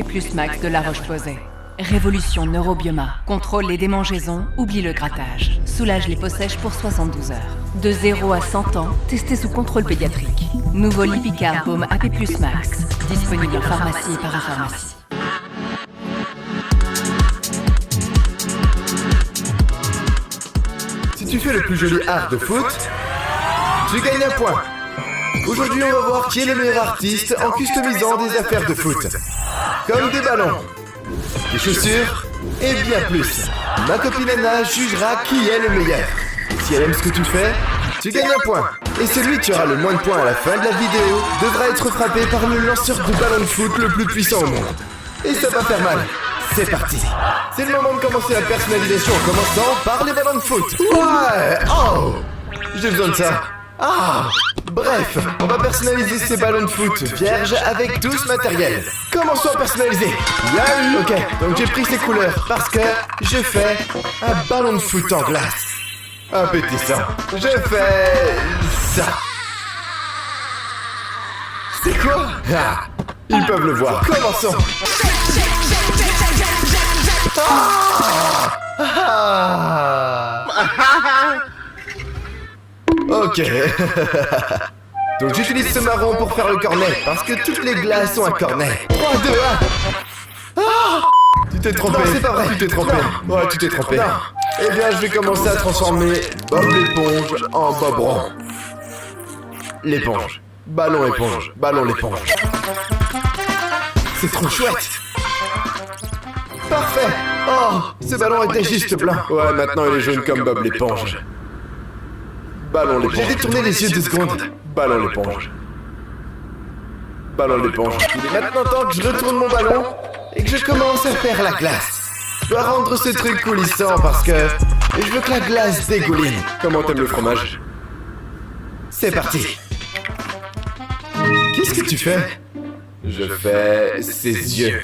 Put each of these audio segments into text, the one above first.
P+ Max de La Roche-Posay. Révolution Neurobioma. Contrôle les démangeaisons, oublie le grattage. Soulage les peaux sèches pour 72 heures. De 0 à 100 ans, testé sous contrôle pédiatrique. Nouveau Lipicard Baume AP+ Max. Disponible en pharmacie et parapharmacie. Si tu fais le plus joli art de foot, tu gagnes un point. Aujourd'hui, on va voir qui est le meilleur artiste en customisant des affaires de foot. Comme des ballons, des chaussures et bien plus. Ma copine Anna jugera qui est le meilleur. Si elle aime ce que tu fais, tu gagnes un point. Et celui qui aura le moins de points à la fin de la vidéo devra être frappé par le lanceur de ballon de foot le plus puissant au monde. Et ça va faire mal. C'est parti. C'est le moment de commencer la personnalisation en commençant par les ballons de foot. Ouais. Oh, j'ai besoin de ça. Ah. Bref, on va personnaliser ces ballons de foot vierges avec tout ce matériel. Commençons à personnaliser. Ok, donc j'ai pris ces couleurs parce que je fais un ballon de foot en glace. Appétissant. Je fais ça. C'est quoi? Ah, ils peuvent le voir. Commençons. Ok. Donc j'utilise ce marron pour faire le cornet, parce que toutes les glaces sont un cornet. 3, 2, 1. Tu t'es trompé. Non, c'est pas vrai. Tu t'es trompé. Non. Ouais, tu t'es trompé. Non. Eh bien, je vais commencer à transformer Bob l'éponge en Bob rond. L'éponge. Ballon éponge. Ballon l'éponge. C'est trop chouette. Parfait. Oh, ce ballon était juste blanc. Ouais, maintenant il est jaune comme Bob l'éponge. Ballon l'éponge. J'ai détourné les yeux 2 secondes. Ballon l'éponge. Ballon l'éponge. Il est maintenant temps que je retourne mon ballon et que je commence à faire la glace. Je dois rendre ce truc coulissant parce que je veux que la glace dégouline. Comment t'aimes le fromage? C'est parti. Qu'est-ce que tu fais? Je fais ses yeux.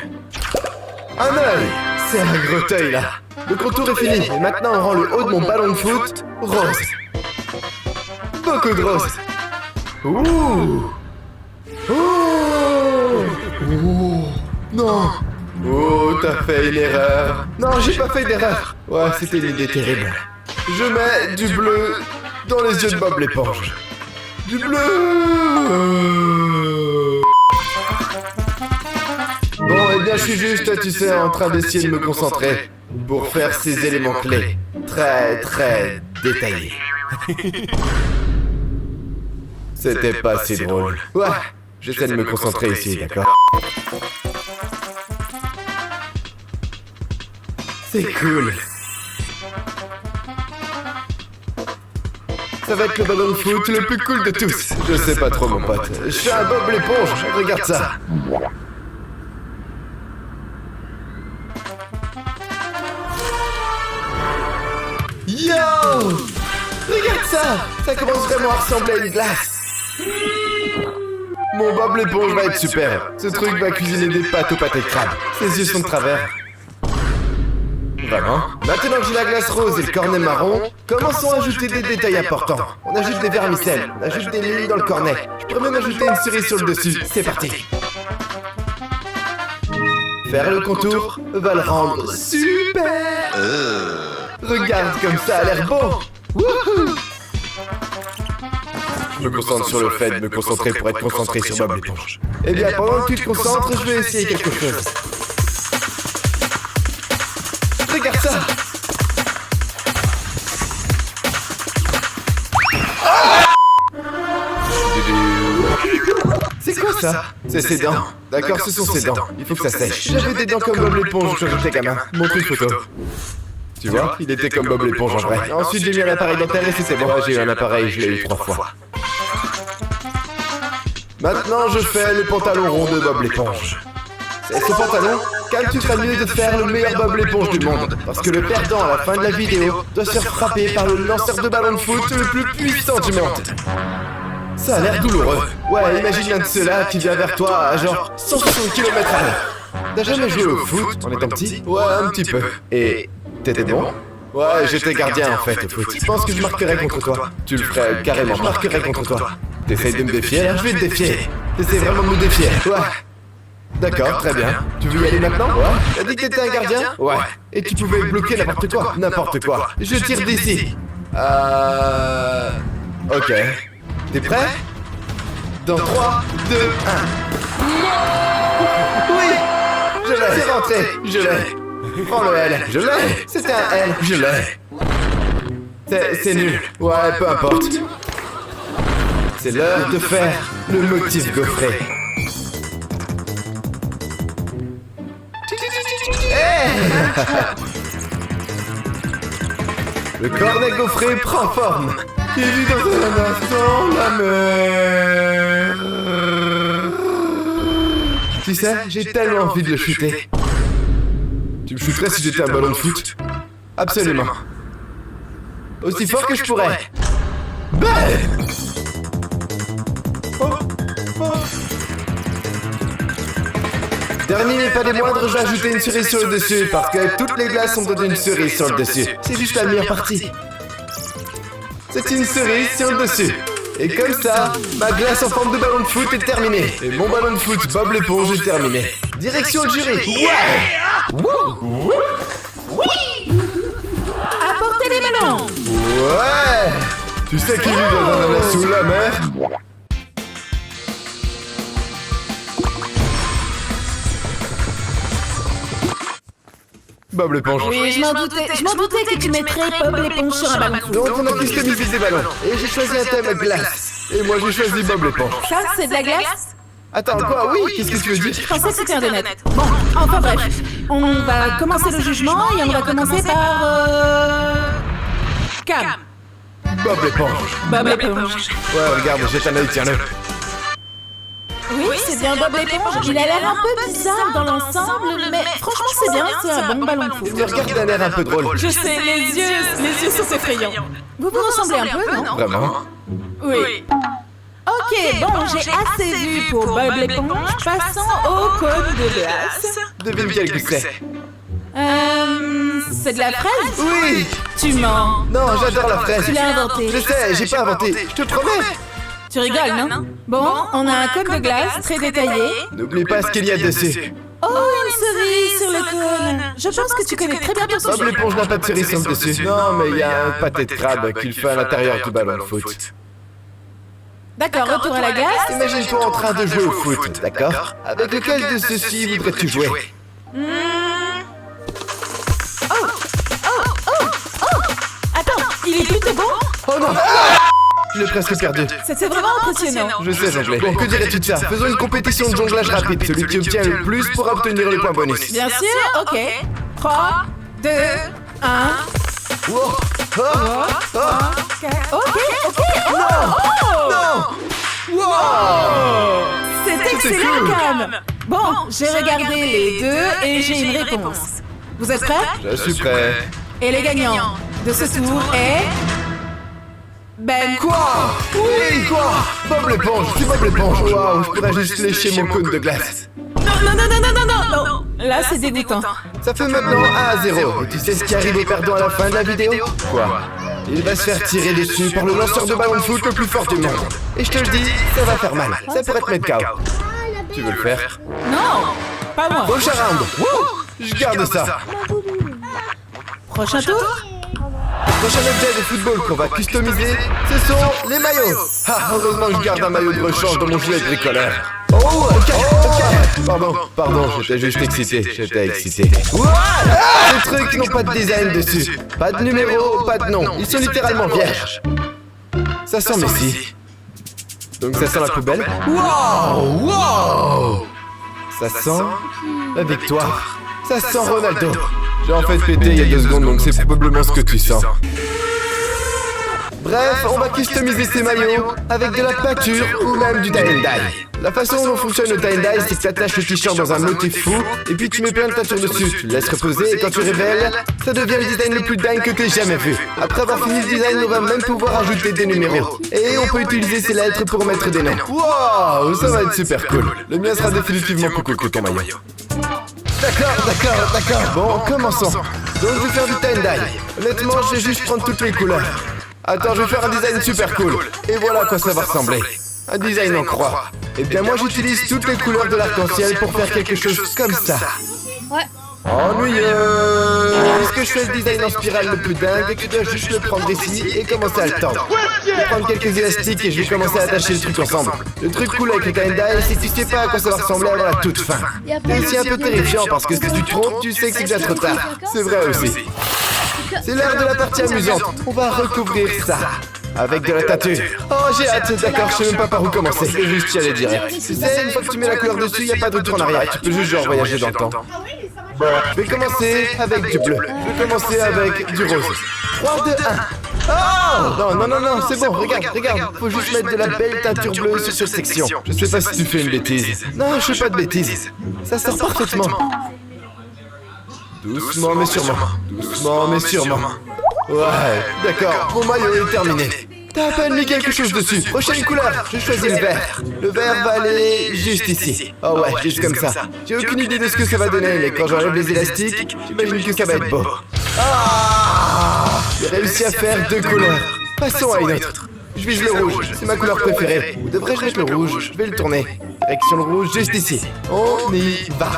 Un œil. C'est un gros œil là. Le contour est fini. Et maintenant on rend le haut de mon ballon de foot rose. Beaucoup de rose. Ouh. Oh. Ouh. Non. Oh, t'as fait une erreur. Non, j'ai pas fait d'erreur. Ouais, c'était une idée terrible. Je mets du bleu dans les yeux de Bob l'éponge. Du bleu. Bon, eh bien, je suis juste, tu sais, en train d'essayer de me concentrer pour faire ces éléments clés. Très, très détaillés. C'était pas si drôle. Ouais, j'essaie de me concentrer ici, d'accord? C'est cool. Ça va être le ballon de foot le plus cool de tous. Je sais pas trop, mon pote. Je suis un Bob l'éponge, regarde ça. Yo! Regarde ça! Ça commence vraiment à ressembler à une glace. Mon Bob l'éponge va être super. Ce truc va cuisiner des pâtes au pâté de crabe. Ses yeux sont de travers. Vraiment? Maintenant que j'ai la glace rose et le cornet marron, commençons à ajouter des détails importants. On ajoute des vermicelles, on ajoute des lignes dans le cornet. Je pourrais même ajouter une cerise sur le dessus. C'est parti. Faire le contour va le rendre super. Regarde comme ça a l'air beau. Wouhou. Je me concentre sur le fait de me concentrer pour être concentré sur Bob l'éponge. Eh bien, pendant que tu te concentres, je vais essayer quelque chose. Regarde ça. C'est quoi ça? C'est ses dents. D'accord, ce sont ses dents. Il faut que ça sèche. J'avais des dents comme Bob l'éponge quand j'étais gamin. Montre une photo. Tu vois, il était comme Bob l'éponge en vrai. Ensuite, j'ai mis un appareil dentaire et c'était bon. J'ai eu un appareil, je l'ai eu 3 fois. Maintenant, je fais le pantalon rond de Bob l'éponge. C'est ce pantalon, Cam, tu ferais mieux de faire le meilleur Bob l'éponge du monde. Parce que le perdant à la fin de la vidéo doit se faire frapper par le lanceur de ballon de foot le plus puissant du monde. Ça a l'air douloureux. Ouais, imagine un de ceux-là qui vient vers toi à genre 160 km à l'heure. T'as jamais joué au foot en étant petit? Ouais, un petit peu. Et t'étais bon? Ouais, j'étais gardien en fait au foot. Je pense que je marquerais contre toi. Tu le ferais carrément. Je marquerais contre toi. T'essayes de me défier là? Je vais te défier. T'essayes vraiment de me défier. Ouais. D'accord, très bien. Tu veux y aller maintenant? Ouais. T'as dit que t'étais un gardien? Ouais. Et tu pouvais bloquer n'importe quoi? N'importe quoi. Je tire d'ici. Ok. T'es prêt? Dans 3, 2, 1. Oui! Je l'ai! C'est rentré! Je l'ai! Prends le L! Je l'ai! C'était un L! Je l'ai! C'est nul! Ouais, peu importe. C'est l'heure de faire le motif gaufré. Le cornet gaufré prend forme. Il vit dans un instant la mer. Tu sais, j'ai tellement envie de le shooter. Tu me shooterais si j'étais un ballon de foot? Absolument. Aussi fort que je pourrais. Bam! Dernier mais pas des moindres, je vais ajouter une cerise sur le dessus parce que toutes les glaces ont donné une cerise sur le dessus. C'est juste la meilleure partie. C'est une cerise sur le dessus. Et comme ça, ma glace en forme de ballon de foot est terminée. Et mon ballon de foot, Bob l'éponge, est terminé. Direction le jury. Ouais! Apportez les ballons! Ouais! Tu sais qui vit dans un anneau sous la mer? Bob l'éponge. Oui, je m'en doutais que tu mettrais Bob l'éponge sur un ballon de foot. Donc on a customisé des ballons. Et j'ai choisi un thème glace. Et moi j'ai choisi Bob l'éponge. Ça, c'est de la glace? Attends, quoi? Oui, qu'est-ce que tu veux dire? Je pensais que c'était un donut. Bon, enfin bref. On va commencer le jugement et on va commencer par... Cam. Bob l'éponge. Bob l'éponge. Ouais, regarde, jette un œil, tiens-le. Oui, c'est bien Bob l'éponge. Il a l'air un peu bizarre dans l'ensemble, mais franchement c'est bien, c'est un bon ballon de foot. Il me regarde d'un air un peu drôle. Je sais, les yeux sont effrayants. Vous vous ressemblez un peu, non? Vraiment? Oui. Ok, bon, j'ai assez vu pour Bob l'éponge. Passons au code de glace. Devine quel que c'est. C'est de la fraise? Oui! Tu mens. Non, j'adore la fraise. Tu l'as inventé. Je sais, j'ai pas inventé. Je te promets. Tu rigoles, non? Bon, on a un code de glace très détaillé. N'oublie pas ce qu'il y a dessus. Oh, une cerise sur le cône. Je pense que tu connais très bien ton Bob sujet. l'éponge n'a pas de cerise sur le dessus. Non, mais il y a un pâté de crabe qu'il fait à l'intérieur du ballon de foot. D'accord, retour à la glace. Imagine-toi en train de jouer au foot, d'accord? Avec lequel de ceux-ci voudrais-tu jouer? Attends, il est plutôt bon. Oh non! Je l'ai presque perdu. C'était vraiment impressionnant. Je sais jongler. Bon, que dirais-tu de ça? Faisons une compétition de jonglage rapide. Celui qui obtient le plus pourra obtenir les points bonus. Bien sûr, ok. 3, 2, 1. Wow. Oh. Oh. Ok. Non! Wow! C'est excellent, cool. Cam. Bon, j'ai regardé les deux et j'ai une réponse. Vous êtes prêts? Je suis prêt. Et le gagnant de ce tour est... Ben... Quoi? Oui, quoi? Bob l'éponge, c'est Bob l'éponge. Waouh, je pourrais juste lécher mon cône de glace. Non. Là, c'est dégoûtant. Ça fait maintenant 1-0. Et tu sais ce qui arrive au perdant à la fin de la vidéo? Quoi? Il va se faire tirer dessus par le lanceur de ballon de foot le plus fort du monde. Et je te le dis, ça va faire mal. Ça pourrait te mettre KO. Tu veux le faire? Non, pas moi. Prochain round. Wouh! Je garde ça. Prochain tour? Prochain objet de football qu'on va customiser, ce sont les maillots. Ah, heureusement que je garde un maillot de rechange dans mon gilet de bricoleur. Oh, ok. Pardon, j'étais juste excité. Ces trucs n'ont pas de design dessus. Pas de numéro, pas de nom. Ils sont littéralement vierges. Ça sent Messi. Donc ça sent la poubelle. Wow! Ça sent la victoire. Ça sent Ronaldo. J'ai en fait pété il y a 2 secondes, donc c'est probablement ce que tu sens. Bref, on va customiser ces maillots avec de la peinture ou même du tie-and-dye. La façon dont fonctionne le tie-and-dye, c'est que tu attaches le t-shirt dans un motif fou, et puis tu mets plein de teintures dessus. Tu le laisses reposer, et quand tu révèles, ça devient le design le plus dingue que t'aies jamais vu. Après avoir fini le design, on va même pouvoir ajouter des numéros. Et on peut utiliser ces lettres pour mettre des noms. Wow, ça va être super cool. Le mien sera définitivement plus cool que ton maillot. D'accord. Bon, commençons. Donc je vais faire du tie-and-dye. Honnêtement, je vais juste prendre toutes les couleurs. Attends, je vais faire un design super cool. Et voilà à quoi ça va ressembler. Un design en croix. Eh bien moi j'utilise toutes les couleurs de l'arc-en-ciel pour faire quelque chose comme ça. Ouais. Ennuyeux. Puisque je fais le design en spirale le plus dingue, tu dois juste le prendre ici et commencer à le tendre. Je vais prendre quelques élastiques et je vais commencer à attacher le truc ensemble. Le truc cool avec le tie-and-dye, c'est que tu sais pas à quoi ça va ressembler avant la toute fin. C'est aussi un peu terrifiant parce que si tu te trompes, tu sais que c'est déjà trop tard. C'est vrai aussi. C'est l'heure de la partie amusante. On va recouvrir ça. Avec de la teinture. Oh, j'ai hâte, d'accord, je sais même pas par où commencer. Je vais juste y aller direct. Tu sais, une fois que tu mets la couleur dessus, y a pas de retour en arrière. Tu peux juste genre voyager dans le temps. Je vais commencer avec du bleu. Je vais commencer avec du rose. 3, 2, 1. Oh! Non, c'est bon, regarde. Faut juste mettre de la belle teinture bleue sur cette section. Je sais pas si tu fais une bêtise. Non, je fais pas de bêtises. Ça sort parfaitement. Doucement mais sûrement. Doucement mais sûrement. Ouais, d'accord, mon maillot est terminé. T'as à peine mis quelque chose dessus. Prochaine couleur, je choisis le vert. Le vert va aller juste ici. Oh ouais, juste comme ça. J'ai aucune idée de ce que ça va donner, mais quand j'enlève les élastiques, j'imagine que ça va être beau. Ah! J'ai réussi à faire 2 couleurs. Passons à une autre. Je vise le rouge, c'est ma couleur préférée. Ou devrais-je mettre le rouge? Je vais le tourner. Direction le rouge, juste ici. On y va.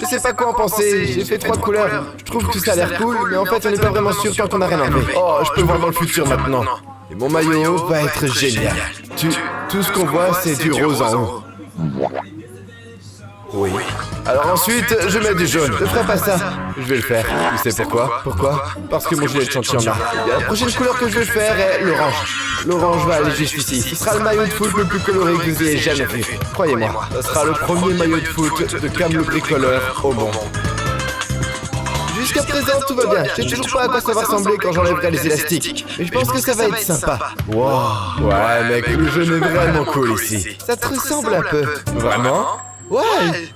Je sais pas quoi en penser, j'ai fait 3 couleurs. Je trouve que ça a l'air cool, mais en fait on n'est pas vraiment sûr tant qu'on a rien enlevé. Oh, je peux voir dans le futur maintenant. Et mon maillot va être génial. Tout ce qu'on voit, c'est du rose en haut. Oui. Alors ensuite, je mets du jaune. Je ferai pas ça. Je vais le faire. Tu sais pourquoi? Pourquoi? Parce que mon gilet de chantier en a. Et la prochaine couleur que je vais faire est l'orange. L'orange va aller juste ici. Ce sera le maillot de foot le plus coloré que vous ayez jamais vu. Croyez-moi, ce sera le premier maillot de foot de Cam le bricoleur au monde. Jusqu'à présent, tout va bien. Je sais toujours pas à quoi ça va ressembler quand j'enlèverai les élastiques. Mais je pense que ça va être sympa. Wow. Ouais, mec, le jaune est vraiment cool ici. Ça te ressemble un peu. Vraiment? Ouais,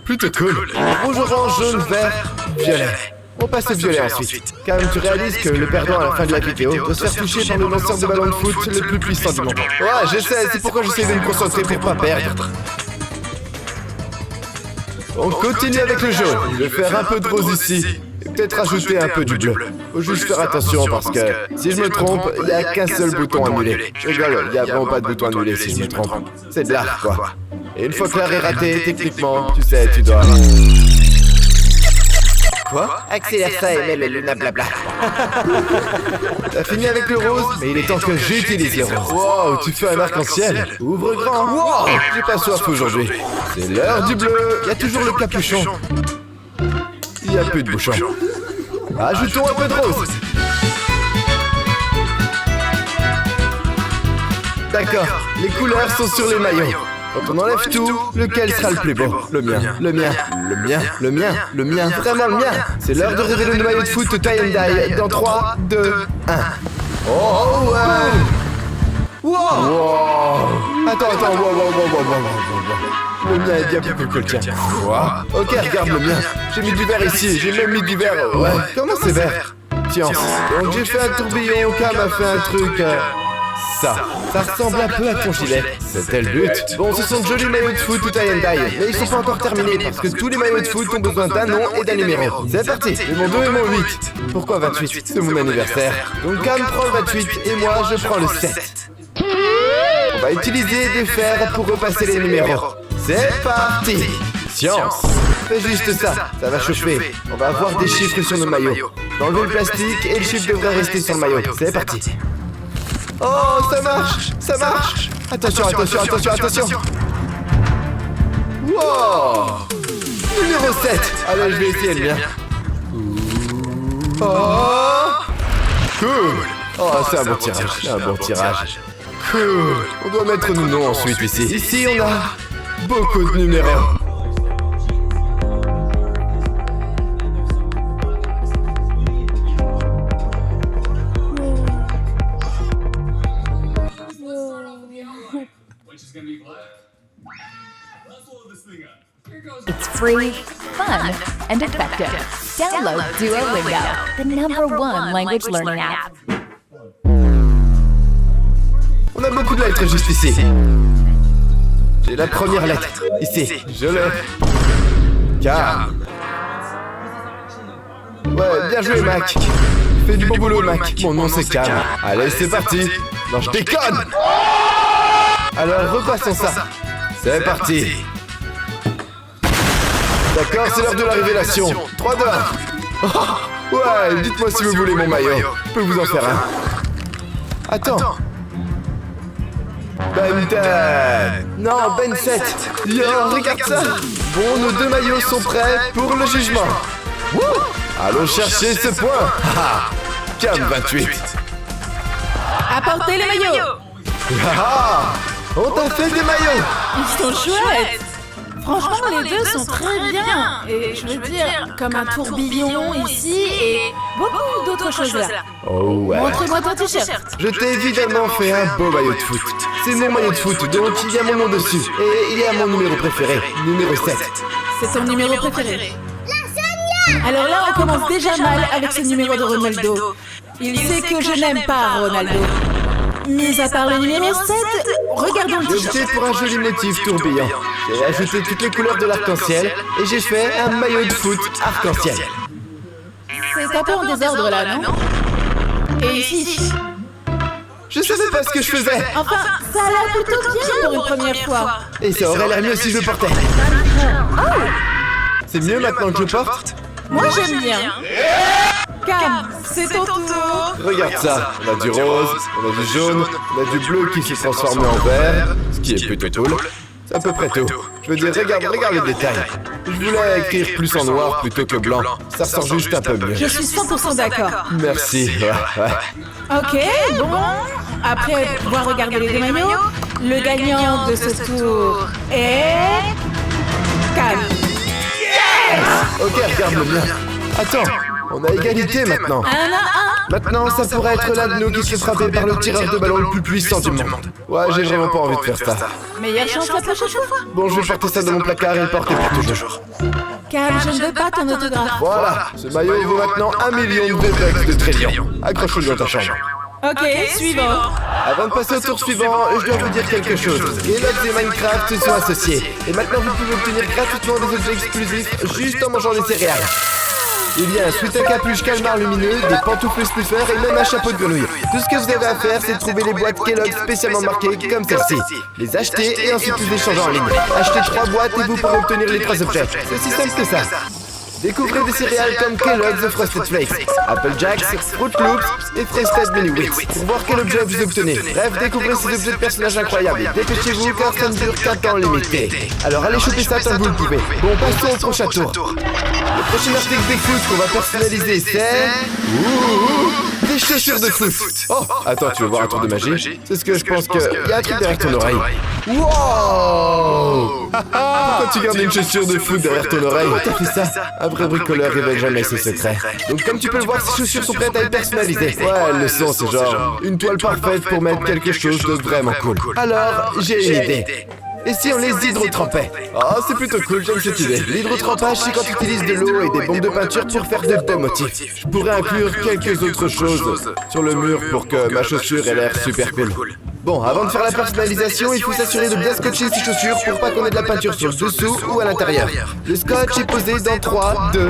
plutôt cool. Rouge, orange, jaune, vert, violet. On passe au violet ensuite. Quand même, tu réalises que le perdant à la fin de la vidéo doit se faire toucher par le lanceur de ballon de foot le plus puissant du monde. Ouais, je sais, c'est pourquoi j'essaie de me concentrer pour pas perdre. On continue avec le jaune. Je vais faire un peu de rose ici. Et peut-être rajouter un peu du bleu. Faut juste faire attention parce que si je me trompe, il n'y a qu'un seul bouton annulé. Je rigole, il n'y a vraiment pas de bouton annulé si je me trompe. C'est de l'art, quoi. Et une fois que l'art est raté, techniquement, tu sais, tu dois... Quoi? Accélère ça et mets le Luna blabla. T'as fini avec le rose, mais il est temps que j'utilise le rose. Wow, tu fais un arc-en-ciel. Ouvre grand. Wow, j'ai pas soif aujourd'hui. C'est l'heure du bleu. Il y a toujours le capuchon. Il n'y a plus de bouchon. Ajoutons un peu de rose. D'accord, les couleurs sont sur les maillots. Quand on enlève tout, lequel sera le plus beau? Le mien, vraiment le mien. C'est l'heure de révéler le maillot de foot tie-and-dye dans 3, 2, 1. Oh ouais. Wow. Attends, wow. Le mien est bien plus cool que le tien. Quoi? Ok, regarde le mien. J'ai mis du vert ici, j'ai même mis du vert... Ouais, comment c'est vert? Science. Donc j'ai fait un tourbillon, Cam a fait un truc... Ça ressemble un peu à ton gilet. C'était le but. Bon, ce sont de jolis maillots de foot ou tie-and-dye, mais ils sont pas encore terminés parce que tous les maillots de foot ont besoin d'un nom et d'un numéro. C'est parti, j'ai mon 2 et mon 8. Pourquoi 28? C'est mon anniversaire. Donc Cam prend le 28 et moi je prends le 7. On va utiliser des fers pour repasser les numéros. C'est parti. Science. Fais juste ça, ça va chauffer. On va avoir des chiffres sur nos maillots. Enlevez le plastique et le chiffre devrait rester sur le maillot. C'est parti. Oh, ça marche. Attention. Wow. Numéro 7. Allez, je vais essayer le mien. Oh. Cool. Oh, c'est un bon tirage. Cool. On doit mettre nos noms ensuite ici. Ici, on a beaucoup de numéros. It's free, fun, and effective. Download Duolingo, the #1 language learning app. On a beaucoup de lettres juste ici. J'ai la première lettre, ici. Je l'ai. Cam. Ouais, bien joué, Mac. Fais du bon boulot, Mac. Mon nom, c'est Cam. Allez, c'est parti. Non, je déconne. Alors repassons ça. C'est parti. D'accord, c'est l'heure de la révélation. 3, 2, 1. Oh, ouais, dites-moi si vous voulez mon maillot. Je peux vous en faire un. Attends. Ben 10. Non, Ben 7. Yo, regarde ça. Bon, nos 2 maillots sont prêts pour le jugement. Wouh. Allons chercher ce point. Cam 28. Apportez les maillots. On t'a fait des maillots. Ils sont chouettes. Franchement, les deux sont très bien. Et je veux dire, comme un tourbillon ici et beaucoup d'autres choses là. Oh ouais. Montre-moi ton t-shirt. Je t'ai évidemment fait un beau maillot de foot. C'est mon maillot de foot, donc il y a mon nom dessus. Et il y a mon numéro préféré, numéro 7. C'est ton numéro préféré. Alors là, on commence déjà mal avec ce numéro de Ronaldo. Il sait que je n'aime pas Ronaldo. Mis à part le numéro 7, regardons le J'ai t-shirt. opté pour un joli motif tourbillon. J'ai ajouté toutes les couleurs de l'arc-en-ciel et j'ai fait un maillot de foot arc-en-ciel. C'est un peu en désordre là, non? Et ici? Je savais pas ce que je faisais. Enfin, ça a l'air plutôt bien pour une première fois. Et ça aurait l'air mieux si je le portais. C'est mieux maintenant que je porte? Moi, j'aime bien. Cam, c'est ton tour. Regarde ça, on a du rose, on a du jaune, on a du bleu qui s'est transformé en vert, ce qui est plutôt cool. C'est à peu près tout. Je veux dire, regarde les détails. Je voulais écrire plus en noir plutôt que blanc. Ça ressort juste un peu mieux. Je suis 100% d'accord. Merci. Ouais. Ok, bon. Après pouvoir regarder les deux maillots, le gagnant de ce tour est... Cam. Ok, regarde le mien. Attends, on a égalité maintenant. 1 à 1. Maintenant, ça pourrait être l'un de nous qui se fait frapper par le tireur de ballon le plus puissant du monde. Ouais, j'ai vraiment pas envie de faire ça. Meilleure chance la prochaine fois. Bon, je vais porter ça dans mon placard et le porter pour toujours. Cam, je ne veux pas ton autographe. Voilà, ce maillot vaut maintenant 1 million de V-Bucks de trillion. Accroche-le dans ta chambre. Ok, suivant. Avant de passer au tour suivant, je dois vous dire quelque chose. Kellogg's et Minecraft se sont associés. Et maintenant, vous pouvez obtenir gratuitement des objets exclusifs juste en mangeant des céréales. Il y a un sweat à capuche calmar lumineux, des pantoufles sniffer et même un chapeau de grenouille. Tout ce que vous avez à faire, c'est de trouver les boîtes Kellogg's spécialement marquées comme celle-ci. Les acheter et ensuite les échanger en ligne. Achetez 3 boîtes et vous pourrez obtenir les 3 objets. C'est aussi simple que ça. Découvrez des céréales comme Kellogg's Frosted Flakes, Apple Jacks, Fruit Loops et Frosted Mini Wheats pour voir quel objet vous obtenez. Bref, découvrez ces objets de personnages incroyables. Dépêchez-vous car ça ne dure qu'un temps limité. Alors allez choper ça tant que vous le pouvez. Bon, passons au prochain tour. Le prochain article de foot qu'on va personnaliser, c'est... des chaussures de foot. Oh, attends, tu veux voir un tour de magie? C'est ce que je pense que... Il y a un truc derrière ton oreille. Wow! Pourquoi tu gardes une chaussure de foot derrière ton oreille? T'as fait ça? Un vrai bricoleur révèle jamais ses secrets. Donc comme tu peux le voir, ces chaussures sont prêtes à être personnalisées. Ouais, elles le sont, c'est genre une toile parfaite pour mettre quelque chose de vraiment cool. Alors, j'ai une idée. Et si on les hydrotrempait? Oh, c'est plutôt cool, j'aime cette idée. L'hydrotrempage, c'est quand tu utilises de l'eau et des bombes de peinture pour faire de beaux motifs. Je pourrais inclure quelques autres choses sur le mur pour que ma chaussure ait l'air super cool. Bon, avant de faire la personnalisation, il faut s'assurer de bien scotcher ses chaussures pour pas qu'on ait de la peinture sur le dessous ou à l'intérieur. Le scotch est posé dans 3, 2,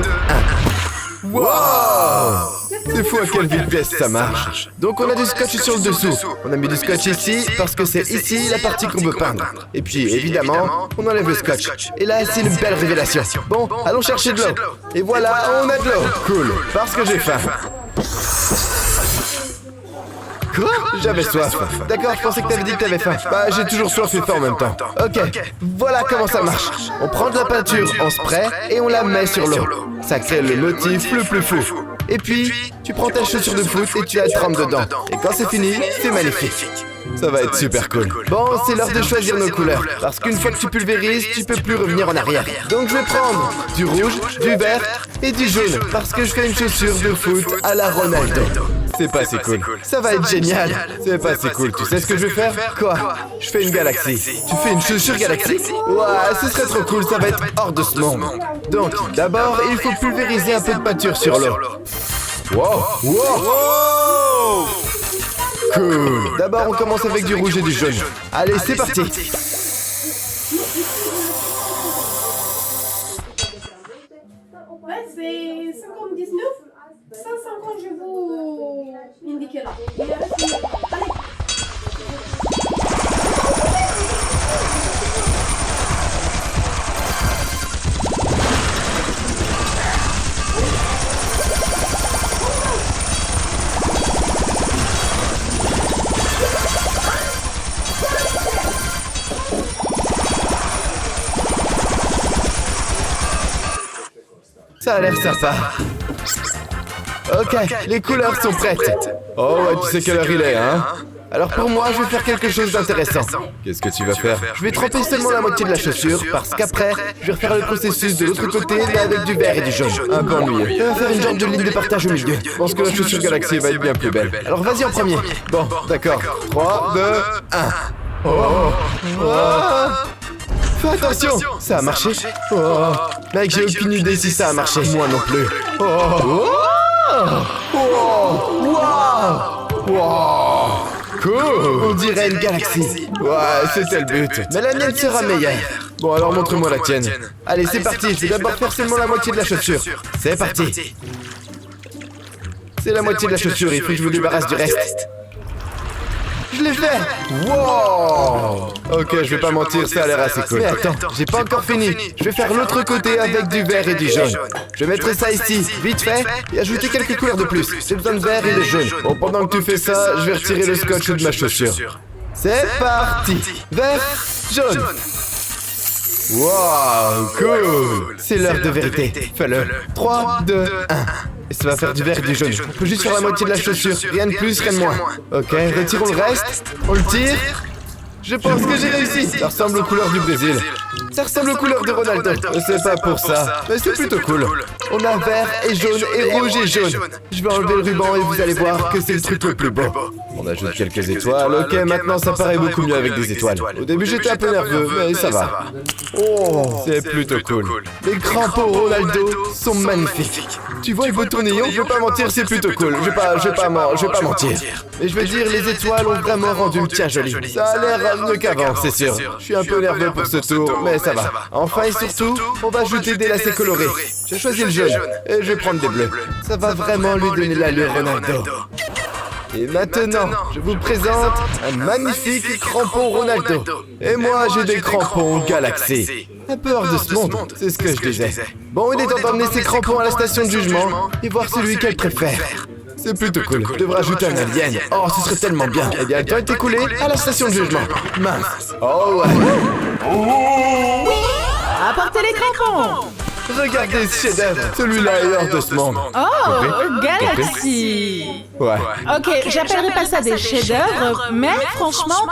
1. Wow! C'est fou à quelle vitesse ça marche. Donc on a du scotch sur le dessous. On a mis du scotch ici parce que c'est ici la partie qu'on veut peindre. Et puis évidemment, on enlève le scotch. Et là, c'est une belle révélation. Bon, allons chercher de l'eau. Et voilà, on a de l'eau. Cool, parce que j'ai faim. Quoi? J'avais soif. D'accord, je pensais que t'avais dit que t'avais faim. Bah, j'ai toujours soif et faim en même temps. Ok, voilà comment ça marche. On prend de la peinture en spray et on la met sur l'eau. Ça crée le motif le plus fou. Et puis, tu prends ta chaussure de foot et tu la trempes dedans. Et quand c'est fini, c'est magnifique. Ça va être super cool. Bon, c'est l'heure de choisir nos couleurs. Parce qu'une fois que tu pulvérises, tu peux plus revenir en arrière. Donc je vais prendre du rouge, du vert et du jaune. Parce que je fais une chaussure de foot à la Ronaldo. C'est pas assez cool. Ça va être génial. C'est pas assez cool. Tu sais ce que je vais faire? Quoi? Je fais une galaxie. Tu fais une chaussure galaxie? Ouais, ce serait trop cool. Ça va être hors de ce monde. Donc, d'abord, il faut pulvériser un peu de peinture sur l'eau. Wow! Wow! Cool. D'abord, on commence avec du rouge et du jaune. Allez, c'est parti. Ouais, c'est 59. 150, je vous indiquer là. Il reste une- Allez. Ça a l'air sympa. Ok, les couleurs sont prêtes. Oh ouais, tu sais quelle heure il est, hein? Alors pour moi, je vais faire quelque chose d'intéressant. Qu'est-ce que tu vas faire? Je vais tremper seulement la moitié de la chaussure, parce qu'après, je vais refaire le processus de l'autre côté, mais avec du vert et du jaune. Un peu ennuyeux. Et on va faire une genre de ligne de partage au milieu. Je pense que la chaussure Galaxy va être bien plus belle. Alors vas-y en premier. Bon, d'accord. 3, 2, 1. Oh. Fais attention, ça a marché. Oh. Mec, j'ai aucune idée si ça a marché. Moi non plus. Oh. Wow. Wow. Wow. Cool. On dirait une galaxie. Ouais, c'était le but. Mais la mienne sera meilleure. Bon, alors montre-moi la tienne. Allez, c'est parti. Je vais d'abord faire seulement la moitié de la chaussure. C'est parti. C'est la moitié de la chaussure. Il faut que je me débarrasse du reste. Je l'ai fait! Wow! Ok, je vais pas mentir, ça a l'air assez cool. Mais attends, j'ai pas encore fini. Je vais faire l'autre côté avec du vert et du jaune. Je mettrai ça ici, vite fait, et ajouter quelques couleurs de plus. J'ai besoin de vert et de jaune. Bon, pendant que tu fais ça, je vais retirer le scotch de ma chaussure. C'est parti! Vert, jaune. Wow, cool! C'est l'heure de vérité. Fais-le. 3, 2, 1. Et ça va faire du vert et du jaune. On peut juste faire la moitié de la chaussure. Rien de plus, rien de moins. Ok, retirons le reste. On le tire. Je pense que j'ai réussi. Ça ressemble aux couleurs du Brésil. Ça ressemble aux couleurs de Ronaldo. C'est pas pour ça, mais c'est plutôt cool. On a vert et jaune et rouge et jaune. Je vais enlever le ruban et vous allez voir que c'est le truc le plus beau. On ajoute quelques étoiles. Ok, maintenant ça paraît beaucoup mieux avec des étoiles. Au début j'étais un peu nerveux, mais ça va. Oh, c'est plutôt cool. Les crampons Ronaldo sont magnifiques. Tu vois le beau tournillon? Je vais pas mentir, c'est plutôt cool. Je vais pas mentir. Mais je veux dire, les étoiles ont vraiment rendu le tien joli. Ça a l'air mieux qu'avant, c'est sûr. Je suis un peu nerveux pour ce tour, mais ça va. Enfin et surtout, on va ajouter des lacets colorés. J'ai choisi le jaune, et je vais prendre des bleus. Ça va vraiment lui donner l'allure Ronaldo. Et maintenant, je vous présente un magnifique crampon Ronaldo. Et moi, j'ai des crampons Galaxy. Un peu hors de ce monde, c'est ce que je disais. Bon, il est temps d'emmener ces crampons à la station de jugement et voir celui qu'elle préfère. C'est plutôt cool. Je devrais ajouter un alien. Oh, ce serait tellement bien. Eh bien, le temps est écoulé à la station de jugement. Mince. Oh ouais. Apportez les crampons! Regardez ce chef-d'œuvre. Celui-là est hors de ce monde. Oh, Galaxy! Ouais. Ok, j'appellerai pas ça des chefs-d'œuvre, mais franchement,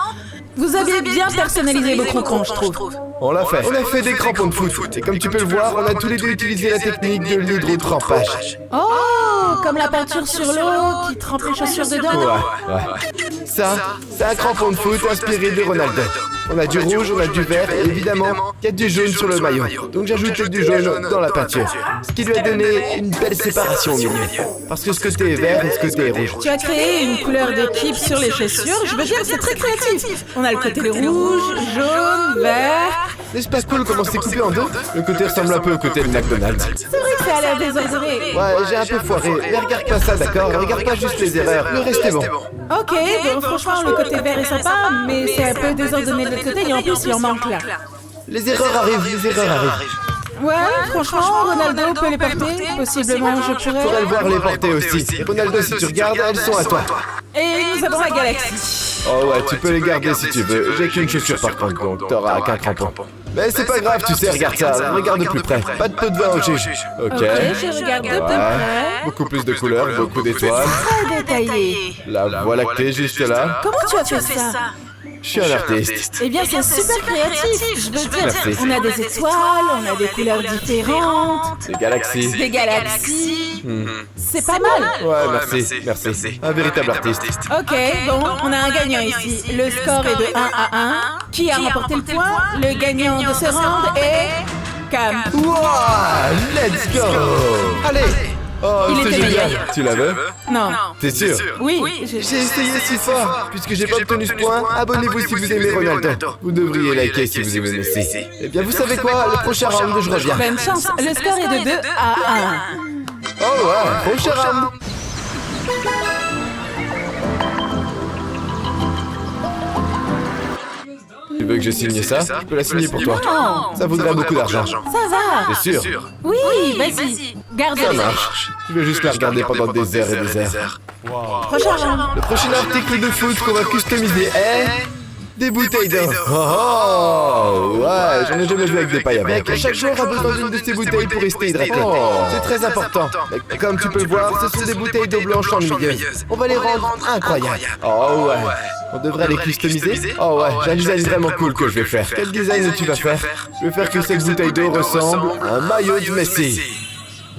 vous avez bien personnalisé vos crampons, je trouve. On l'a fait. On a fait des crampons de foot. Et comme tu peux le voir, on a tous les deux utilisé la technique de l'hydrotrempage. Oh, comme la peinture sur l'eau qui trempe les chaussures dedans. Ouais. Ça, c'est un crampon de foot inspiré de Ronaldo. On a du rouge, on a du vert, et évidemment, il y a du jaune sur le maillot. Donc j'ajoute du jaune dans la peinture. Ce qui lui a donné une belle séparation au milieu. Parce que ce côté est vert et ce côté est rouge. Tu as créé une couleur d'équipe sur les chaussures, je veux dire, c'est très créatif. On a le côté rouge, jaune, vert. N'est-ce pas cool comment c'est coupé en deux? Le côté ressemble un peu au côté de McDonald's. C'est vrai que ça a l'air désordonné. Ouais, j'ai un peu foiré. Mais regarde pas ça, d'accord? Regarde pas juste les erreurs. Le reste est bon. Ok, donc franchement, le côté vert est sympa, mais c'est un peu désordonné de l'autre côté et en plus, il en manque là. Les erreurs arrivent. Ouais, franchement, Ronaldo peut les porter. Possiblement, je Tu pourrais le voir les porter aussi. Ronaldo, si tu regardes, elles sont à toi. Et nous avons la galaxie. Oh ouais, tu peux les garder si tu veux. J'ai qu'une chaussure par contre, donc t'auras qu'un crampon. Mais c'est pas grave, tu sais, regarde ça. Regarde de plus près. Pas de pot de vin au juge. Ok. Je regarde de plus près. Beaucoup plus de couleurs, beaucoup d'étoiles. Très détaillé. La voie lactée juste là. Comment tu as fait ça? Je suis un artiste. Eh bien, c'est super créatif. Je veux dire, Merci. on a des étoiles, on a des couleurs différentes, Des galaxies. des galaxies. C'est pas mal. Ouais, merci. Un véritable artiste. Ok, bon, on a un gagnant ici. Le score est de 1 à 1. Qui a remporté le point? Le gagnant de ce round est Cam. Wow, let's go. Allez. Oh, Il c'est était génial. meilleur. Tu la veux? Non. T'es sûr? Oui. J'ai essayé si fort. Puisque j'ai pas obtenu ce point, abonnez-vous si vous aimez Ronaldo. Vous devriez liker si vous aimez Messi. Eh bien, vous savez quoi? Le prochain round, je reviens. Bonne chance. Le score est de 2 à 1. Oh ouais, prochain round. Tu veux que je signe ça? Je peux la signer pour toi. Non. Ça voudrait beaucoup d'argent. Ça va. C'est sûr. Oui, vas-y. Ça Garde-les. marche. Je vais juste la regarder pendant des heures et des heures. Prochain round. Le prochain article de foot qu'on va customiser est... Des bouteilles d'eau. Oh, ouais, j'en ai jamais vu avec des pailles avec. Chaque joueur a besoin d'une de ces bouteilles pour rester hydraté. C'est très important. Mais comme tu peux le voir, ce sont des bouteilles d'eau blanche ennuyeuse. On va les rendre incroyables. Oh ouais. On devrait les customiser. Oh ouais, j'ai un design vraiment cool que je vais faire. Quel design tu vas faire? Je vais faire que cette bouteille d'eau ressemble à un maillot de Messi.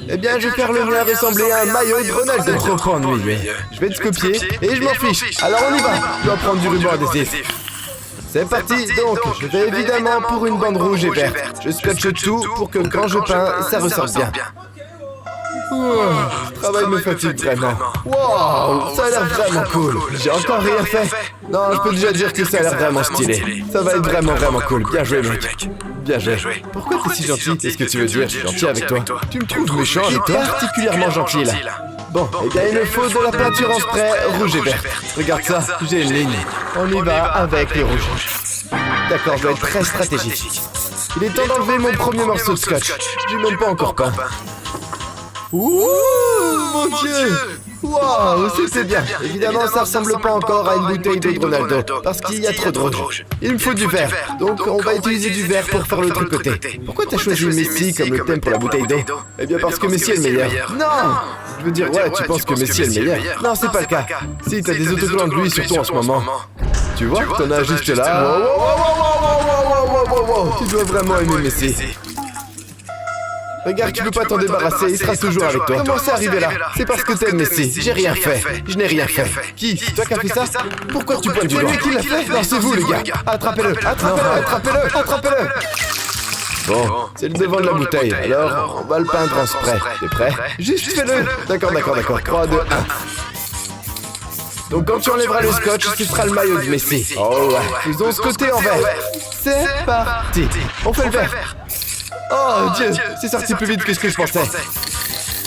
Eh bien, je vais faire le mien ressembler à un maillot de Ronaldo. Trop ennuyeux. Je vais te copier et je m'en fiche. Alors on y va. Je dois prendre du ruban adhésif. C'est parti, donc je vais évidemment pour une bande rouge et verte. Je scotche tout pour que quand je peins, ça ressorte bien. Ce travail me fatigue vraiment. Wow, ça a l'air vraiment cool. J'ai encore rien fait. Non, je peux déjà dire que ça a l'air vraiment stylé. Ça va être vraiment cool. Bien joué, mec. Bien joué. Pourquoi t'es si gentil? Qu'est-ce que tu veux dire? Je suis gentil avec toi. Tu me trouves méchant, mais t'es particulièrement gentil là. Bon, eh bien il me faut de la peinture en spray rouge et verte. Regarde ça, j'ai une ligne. On y va avec le rouge. D'accord, je dois être très stratégique. Il est temps d'enlever mon premier morceau de scotch. J'ai même pas encore peint. Ouh, mon Dieu! Waouh, c'était bien. Évidemment, ça ressemble pas encore à une bouteille d'eau de Ronaldo, parce qu'il y a trop de rouge. Il me faut du vert, donc on va utiliser du vert pour faire l'autre côté. Pourquoi t'as choisi Messi comme le thème pour la bouteille d'eau? Eh bien parce que Messi est le meilleur. Non! Je veux dire, ouais, tu penses que Messi est le meilleur? Non, c'est pas le cas. Si, t'as des autocollants de lui, surtout en ce moment. Tu vois, t'en as juste là. Wow, tu dois vraiment aimer Messi. Regarde, tu peux pas t'en débarrasser, il sera toujours avec toi. Comment c'est arrivé là? C'est parce que t'aimes Messi. J'ai rien fait. Je n'ai rien fait. Qui? C'est toi qui as fait ça? Pourquoi tu pointes du doigt? C'est lui qui l'a fait? Non, c'est vous les gars. Attrapez-le. Bon, c'est le devant de la bouteille. Alors, on va le peindre en spray. T'es prêt? Juste fais-le. D'accord. 3, 2, 1. Donc quand tu enlèveras le scotch, ce sera le maillot de Messi. Oh ouais. Faisons ce côté en vert. C'est parti. On fait le vert. Oh Dieu, c'est sorti plus vite que ce que je pensais.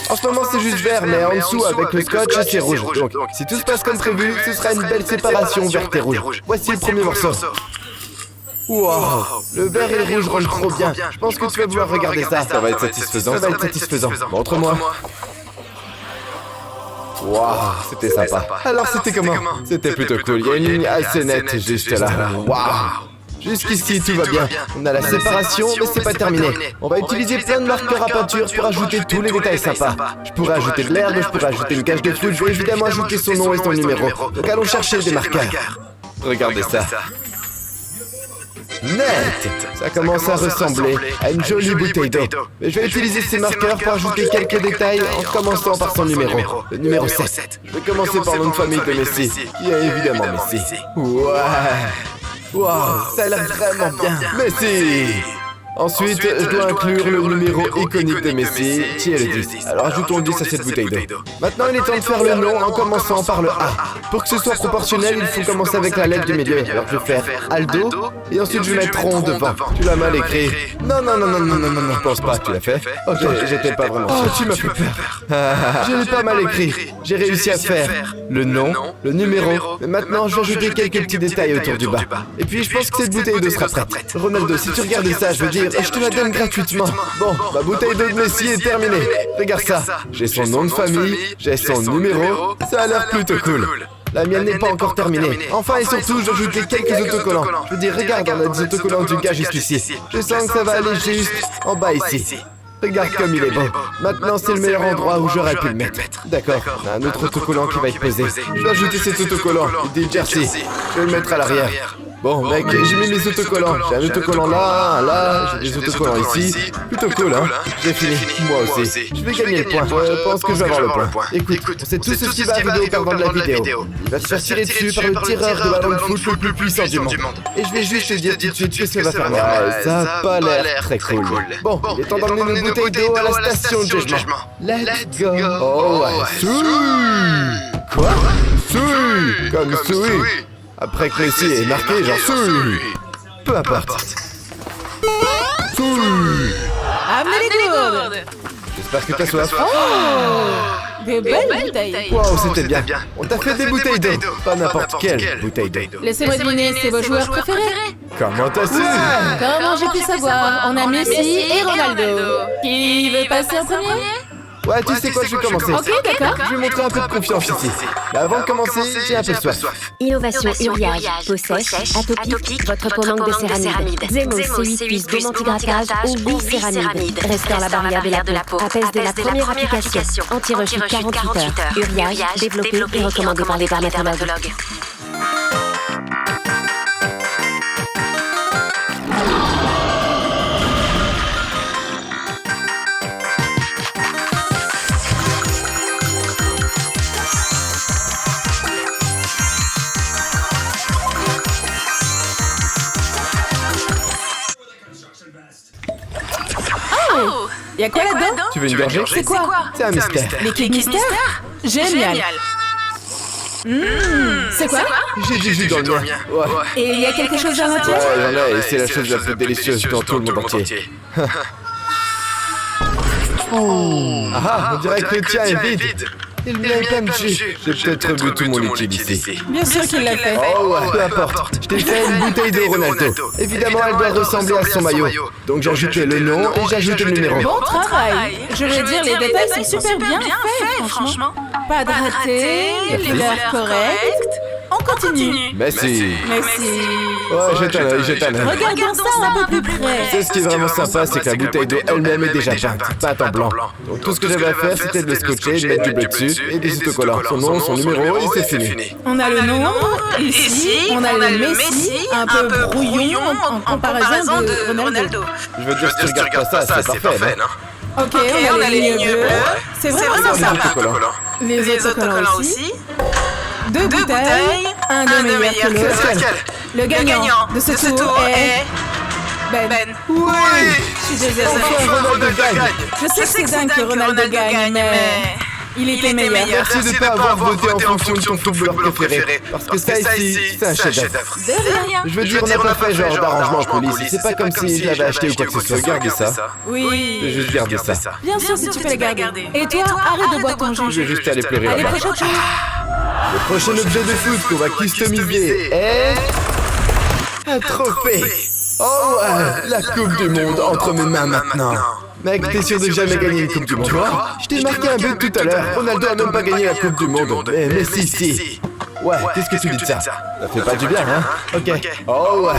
En ce moment c'est juste vert, mais en dessous avec le scotch c'est rouge. Donc si tout se passe comme prévu, ce sera une belle séparation verte et rouge. Voici le premier morceau. Wow, le vert et le rouge rendent trop bien. Je pense que tu vas vouloir regarder ça. Ça va être satisfaisant. Montre-moi. Wow, c'était sympa. Alors c'était comment? C'était plutôt cool. Il y a une ligne assez nette juste là. Wow. Jusqu'ici tout va bien. On a la séparation, mais c'est pas terminé. On va utiliser plein de marqueurs à peinture pour ajouter tous les détails sympas. Je pourrais ajouter de l'herbe, je pourrais ajouter une cage de fruits, je vais évidemment ajouter son nom et son numéro. Donc allons chercher des marqueurs. Regardez ça. Net! Ça commence à ressembler à une jolie bouteille d'eau. Mais je vais utiliser ces marqueurs pour ajouter quelques détails en commençant par son numéro. Le numéro 7. Je vais commencer par le nom de famille de Messi, qui est évidemment Messi. Ouais! Wow, ça a l'air vraiment bien. Messi! Ensuite, je dois inclure le numéro iconique de Messi, qui est le 10. Alors ajoutons 10 à cette bouteille d'eau. Maintenant, il est temps de faire le nom en commençant par le A. Pour que ce soit proportionnel, il faut commencer avec la lettre du milieu. Alors je vais faire Aldo, et ensuite je vais mettre Ron devant. Tu l'as mal écrit. Non, je pense pas, tu l'as fait. Ok, j'étais pas vraiment sûr. Tu m'as fait peur. Je l'ai pas mal écrit. J'ai réussi à faire le nom, le numéro, mais maintenant je vais ajouter quelques petits détails autour du bas. Et puis je pense que cette bouteille d'eau sera prête. Ronaldo, si tu regardes ça, je veux dire, je te la donne gratuitement. Bon, ma bouteille d'eau de Messi est terminée. Regarde ça. J'ai son nom de famille, j'ai son numéro. Ça a l'air plutôt cool. La mienne n'est pas encore terminée. Enfin et surtout, j'ai ajouté quelques autocollants. Je veux dire, regarde, on a des autocollants du gars jusqu'ici. Je sens que ça va aller juste en bas ici. Regarde comme il est beau. Maintenant, c'est le meilleur endroit où j'aurais pu le mettre. D'accord, on a un autre autocollant qui va être posé. Je vais ajouter cet autocollant. Il dit Jersey. Je vais le mettre à l'arrière. Bon, mec, j'ai mis mes autocollants. J'ai un autocollant là, j'ai des autocollants ici. Plutôt cool, hein. J'ai fini. Moi aussi. Je vais gagner le point. Je pense que je vais avoir le point. Écoute, c'est tout ce qui va arriver au perdant de la vidéo. Il va se faire tirer dessus par le tireur de ballon de foot le plus puissant du monde. Et je vais juste te dire tout de suite que ça va faire mal. Ça a pas l'air très cool. Bon, il est temps d'emmener nos bouteilles d'eau à la station de jugement. Let's go. Oh ouais. Sui. Quoi? Sui. Comme Sui. Après que Messi est marqué, genre Sui. Peu importe. Sui. Amenez les gourdes. J'espère que t'as soif. Des belles bouteilles. Waouh, c'était bien. On t'a fait des bouteilles d'eau. Pas n'importe quelle bouteille d'eau. Laissez-moi deviner, c'est vos joueurs préférés. Comment t'as su? Comment j'ai pu savoir? On a Messi et Ronaldo. Qui veut passer en premier? Ouais, tu sais quoi, je vais commencer. Ok, d'accord. Je vais montrer un peu de confiance ici. Mais avant de commencer, j'ai un peu soif. Innovation uriage, peau sèche, atopique, votre peau manque de céramide. Zemo C8 plus anti-grattage ou bicéramide. Restaure la barrière de la peau. Apaise dès la première application. Anti-rechute 48 heures. Uriage, développé et recommandé par les dermatologues. Y'a quoi là-dedans? Tu veux une gorgée? C'est quoi? C'est un mystère. Liquide mystère? Génial. C'est quoi? J'ai du jus dans le mien. Ouais. Et il y a quelque chose à l'intérieur? Ouais, j'en ai, et c'est la chose la plus délicieuse dans tout le monde entier. Ah, on dirait que le tien est vide. Et le mien est plein de jus. J'ai peut-être bu tout mon liquide ici. Bien sûr qu'il l'a fait. Oh ouais, peu importe. Je t'ai fait une bouteille de Ronaldo. Évidemment, elle doit ressembler à son maillot. Donc j'ai ajouté le nom et j'ai ajouté le numéro. Bon travail. Je veux dire, les détails sont super bien faits, franchement. Pas de raté, couleur correcte. On continue. Merci. Merci. Ouais, jette un œil, jette un œil. Regardons ça un peu plus près. C'est ce qui est vraiment sympa, c'est que la bouteille d'eau elle-même est déjà peinte en blanc. Donc tout ce que j'avais à faire, c'était de le scotcher, de mettre du bleu dessus et des autocollants. Son nom, son numéro et c'est fini. On a le nombre, ici, on a le Messi, un peu brouillon en comparaison de Ronaldo. Je veux dire, si tu regardes pas ça, c'est parfait, non? Ok, on a les lignes bleues. C'est vraiment sympa. Les autocollants aussi. Deux bouteilles, un de meilleur que l'autre. Le gagnant de ce tour est... Ben. Oui! Je suis désolée. Enfin, Ronaldo gagne! Je sais que c'est dingue que Ronaldo gagne, mais... Il était meilleur. Merci de ne pas avoir voté en fonction de ton footballeur préféré. Parce que ça ici, c'est un chef-d'œuvre. De rien. Je veux dire, on n'a pas fait genre d'arrangement en coulisses. C'est pas comme si je l'avais acheté ou quoi que ce soit. Gardez ça. Oui. Je vais juste garder ça. Bien sûr, si tu peux le garder. Et toi, arrête de boire ton Je jus. vais juste aller pleurer Allez, là-bas. prochain tour. Le prochain objet de foot qu'on va customiser est... un trophée. Oh ouais, la Coupe du Monde entre mes mains maintenant. Mec, t'es sûr de jamais gagner une Coupe du Monde? Quoi? Je t'ai marqué un but tout à l'heure. Ronaldo a même pas gagné la Coupe du Monde. Mais si. Ouais, qu'est-ce que tu dis de ça? Ça fait pas du bien, hein? Ok. Oh ouais,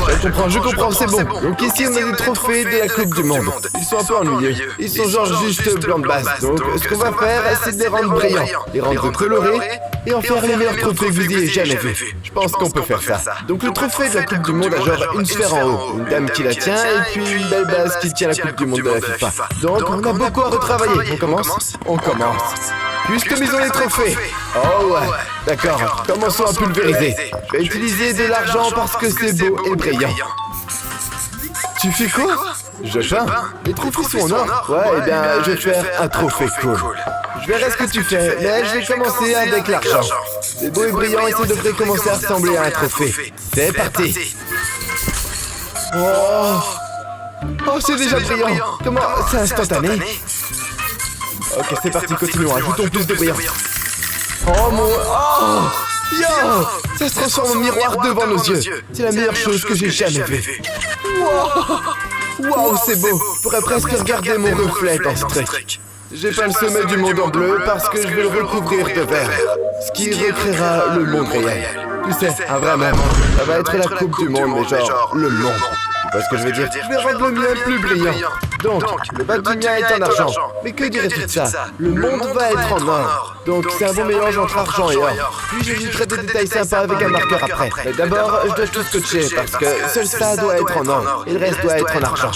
je comprends, c'est bon. Donc ici, on a des trophées de la Coupe du Monde. Ils sont un peu ennuyeux. Ils sont genre juste blancs de base. Donc, ce qu'on va faire, c'est de les rendre brillants, les rendre colorés, et en faire les meilleurs trophées que vous ayez jamais vus. Je pense qu'on peut faire ça. Donc le trophée de la Coupe du Monde a genre une sphère en haut, une dame qui la tient, et puis une belle base qui tient la Coupe du Monde de la FIFA. Donc, on a beaucoup à retravailler. On commence? On commence. Customisons les trophées. Oh ouais, d'accord. Commençons à pulvériser. Je vais utiliser de l'argent parce que c'est beau et brillant. Tu fais quoi? Je peins. Les trophées sont en or. Ouais, eh bien, je vais faire un trophée cool. Je verrai ce que tu fais, mais je vais commencer avec l'argent. C'est beau et brillant et ça devrait commencer à ressembler à un trophée. C'est parti. Oh, c'est déjà brillant. Comment? C'est instantané. Ok, c'est parti, continuons, ajoutons plus de brillant. Oh mon... Oh! Yo! Ça se transforme en miroir devant nos yeux. C'est la meilleure chose que j'ai jamais vue. Wow, c'est beau. Je pourrais presque regarder mon reflet dans ce truc. J'ai peint le sommet du monde en bleu parce que je vais le recouvrir de vert. Ce qui recréera le monde réel. Tu sais, un vrai monde. Ça va être la Coupe du Monde, mais genre le monde. Tu vois ce que je veux dire? Je vais rendre le mien plus brillant. Donc, le bas du mien est en argent. Mais que dirais-tu de ça? Le monde va être en or. Donc, c'est un bon mélange entre argent et or. Puis, j'ajouterai des détails sympas avec un marqueur après. Mais d'abord, je dois tout scotcher parce que seul ça doit être en or. Et le reste doit être en argent.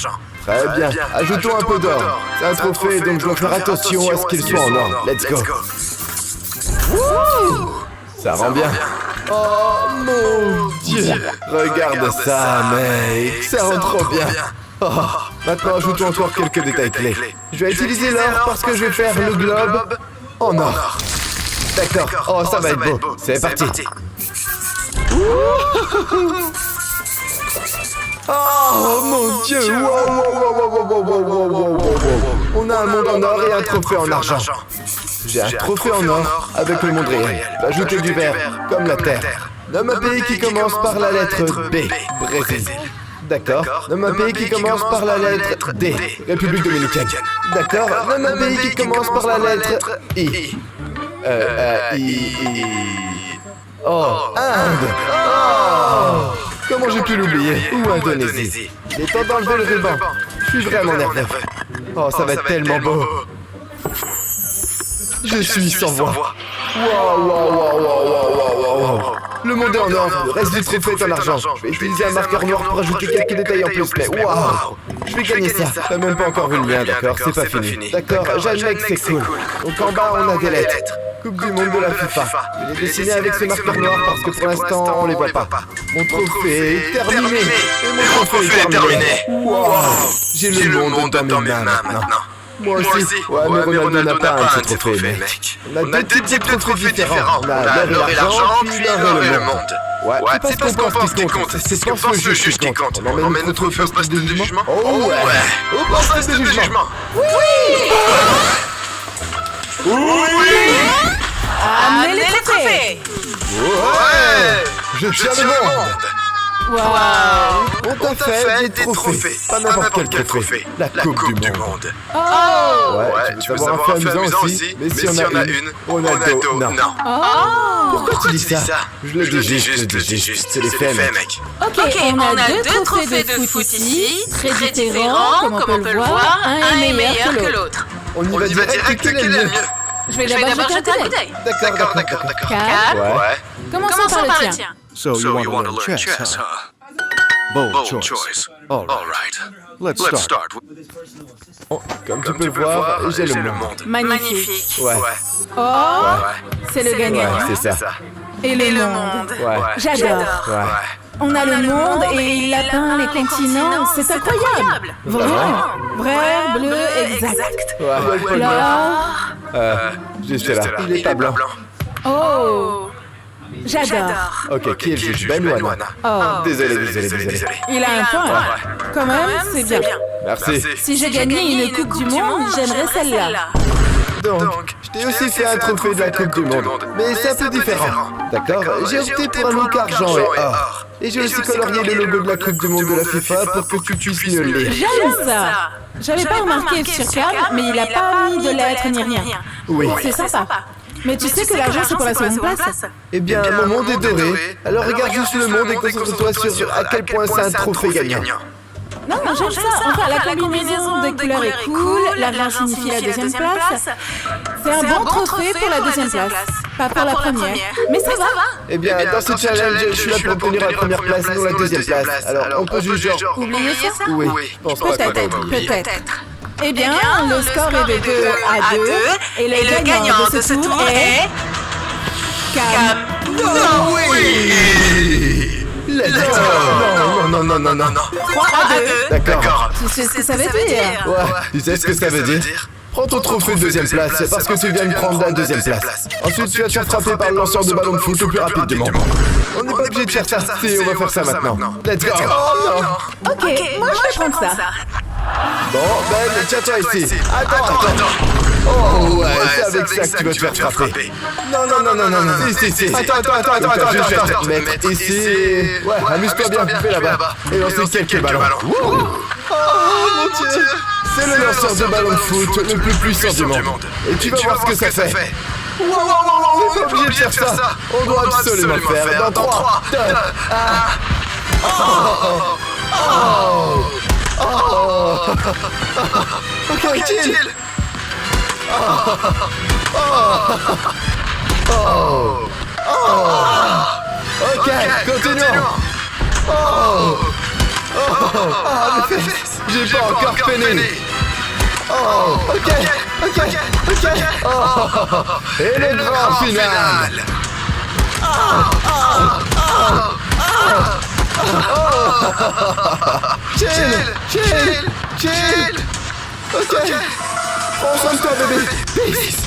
Très bien. Ajoutons un peu d'or. C'est un trophée, donc je dois faire attention à ce qu'il soit en or. Let's go. Ça rend bien. Oh mon Dieu! Regarde ça, mec! Ça rend trop bien! Oh, maintenant ajoutons encore quelques détails clés. Je vais utiliser l'or parce que je vais faire le globe en or. D'accord. Oh, ça va être beau. C'est parti. Oh mon Dieu! Wow. On a un monde en or et un trophée en argent. J'ai un trophée en or avec le monde réel. Ajouter du vert, comme la Terre. Nomme un pays qui commence par la lettre B. Brésil. D'accord. Nomme un pays qui commence par la lettre D. République dominicaine. D'accord. Nomme un pays qui commence par la lettre I. Oh, Inde. Oh, comment j'ai pu l'oublier? Ou Indonésie. Il est temps d'enlever le ruban. Je suis vraiment nerveux. Oh, ça va être tellement beau. Je suis sans voix. Wow. Le monde est en or, le reste du trophée est en argent. Je vais utiliser un marqueur noir pour ajouter quelques détails en plus, mais waouh! Je vais gagner ça. T'as même pas encore vu le mien, d'accord? C'est pas fini. D'accord, j'admets que c'est cool. Donc en bas, on a des lettres. Coupe du monde de la FIFA. Je l'ai dessiné avec ce marqueur noir parce que pour l'instant, on les voit pas. Mon trophée est terminé. Et mon trophée est terminé. Waouh! J'ai le monde dans mes mains maintenant. Moi aussi. Ouais, mais Ronaldo n'a pas un de ces trophées, mec. On a deux types de trophées différents. On a l'or et l'argent, puis l'or et le monde. Ouais, c'est pas ce qu'on pense qui compte. C'est ce que pense le juge qui compte. On emmène notre trophée au poste de jugement. Oh ouais. Au poste de jugement. Oui. Amenez les trophées. Ouais. Je tiens le monde. Waouh. On t'a fait des trophées. Pas n'importe quel trophée. La Coupe du Monde. Oh. Ouais, tu veux savoir un fait amusant aussi. Mais si on a une, Ronaldo, non. Pourquoi tu dis ça? Je le dis juste. C'est les faits, mec. Ok, on a deux trophées de foot ici, très différents, comme on peut le voir. Un est meilleur que l'autre. On y va direct, quel est le mieux? Je vais d'abord jeter un coup d'œil. D'accord. Car, Ouais. commençons par le tien. So you want to learn chess, huh? Bold choice. All right. Let's start. Oh, comme tu peux le voir, j'ai le monde. Magnifique. Ouais. Oh, c'est le gagnant. Ouais, c'est ça. Et le monde. Ouais. J'adore. Ouais. On a le monde et il a peint les continents. C'est incroyable. Vraiment. Vert, bleu, exact. Ouais. Là. Juste là. Il est pas blanc. Oh. J'adore. Ok, qui est le juge? Ben ou Anna? Oh. Désolé. Il a un point. Quand même, c'est bien. Merci. Si je gagnais une Coupe du Monde, j'aimerais celle-là. Donc, je t'ai aussi fait un trophée de la Coupe du Monde, mais c'est un peu différent. D'accord? J'ai opté pour un look argent et or. Et j'ai aussi colorié le logo de la Coupe du Monde de la FIFA pour que tu puisses mieux le lire. J'aime ça. J'avais pas remarqué sur Carl, mais il a pas mis de lettres ni rien. Oui. C'est sympa. Mais tu sais que l'argent c'est pour la seconde place. Eh bien, mon monde est doré. Alors regarde juste le monde et concentre-toi sur à quel point c'est un trophée gagnant. Non, j'aime ça. Enfin, la combinaison des couleurs est cool. L'argent signifie la deuxième place. C'est un bon trophée pour la deuxième place. Pas pour la première. Mais ça va. Eh bien, dans ce challenge, je suis là pour obtenir la première place, non la deuxième place. Alors, on peut juste genre... Oubliez ça? Oui, je pense pas qu'on va oublier. Peut-être. Eh bien, le score est de 2-2. Et le gagnant de ce tour est... Cam. Oh oui! Non. 3-2. D'accord. Tu sais ce que ça veut dire? Ouais, tu sais ce que ça veut dire? Prends ton trophée de deuxième place, parce que tu viens de prendre la deuxième place. Ensuite, tu vas te faire frapper par le lanceur de ballon de foot le plus rapide du monde. On n'est pas obligé de faire ça, si, on va faire ça maintenant. Let's go! Oh non! Ok, moi je vais prendre ça. Bon, Ben, tiens-toi ici. Attends. Oh ouais, c'est avec ça que tu vas te faire frapper. Non. Si. Attends, je vais te mettre ici. Ouais, amuse-toi bien, fais là-bas. Et lancer quelques ballons. Oh mon Dieu! C'est le lanceur de ballon de foot le plus puissant du monde. Et tu vas voir ce que ça fait. On n'est pas obligé de faire ça. On doit absolument le faire. Dans 3, 2, 1. Ok, chill. Ok, continuons. Mes fesses, j'ai pas encore peiné. Ok. Et le grand final. Chill. Ok. Prends soin de toi, bébé. Peace.